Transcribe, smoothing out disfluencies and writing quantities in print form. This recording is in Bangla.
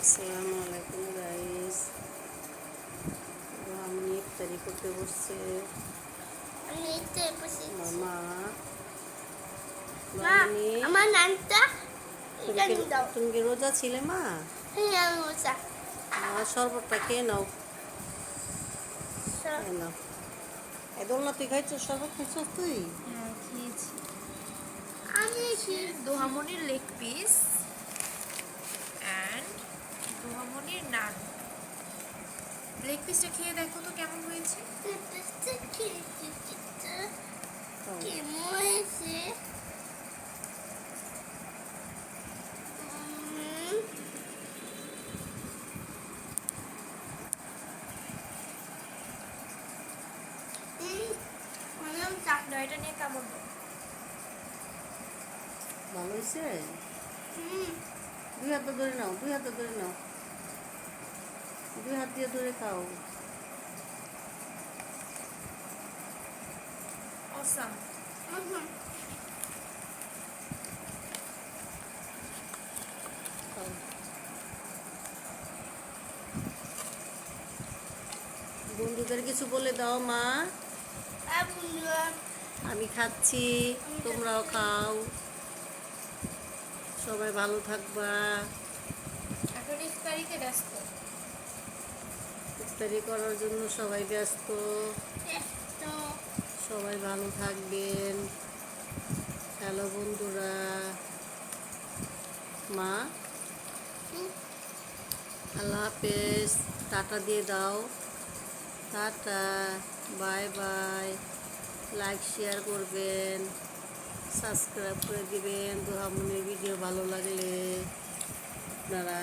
আসসালামু আলাইকুম গাইস। আমি ইফতারি করতে বসছে মামা। আমার নামটা তুমি কি রোজা ছিলে মা? শরবতটা খেয়ে নাও। নাও দোলনা, তুই খাইছো শরবত? খাইছো তুই? হ্যাঁ খেয়েছি। আমি দোহামনির লেগ পিস অ্যান্ড দোহামনির নান। লেগ পিসটা খেয়ে দেখো তো কেমন হয়েছে। এটা নিয়ে কামড় দাও। ভালো হয়েছে? দুই হাতে ধরে নাও, দুই হাতে ধরে নাও, দুই হাত দিয়ে ধরে খাও। অসাম। বন্ধুদের কিছু বলে দাও মা। আমি খাচ্ছি, তোমরাও খাও, সবাই ভালো থাকবা। এখন ইফতারিতে ব্যস্ত। ইফতারি করার জন্য সবাই ব্যস্ত। সবাই ভালো থাকবেন। হ্যালো বন্ধুরা। মা আল্লাহ হাফেজ, টাটা দিয়ে দাও। Tata, bye bye. Like share করবেন, সাবস্ক্রাইব করে দিবেন দোহামনির ভিডিও ভালো লাগলে আপনারা।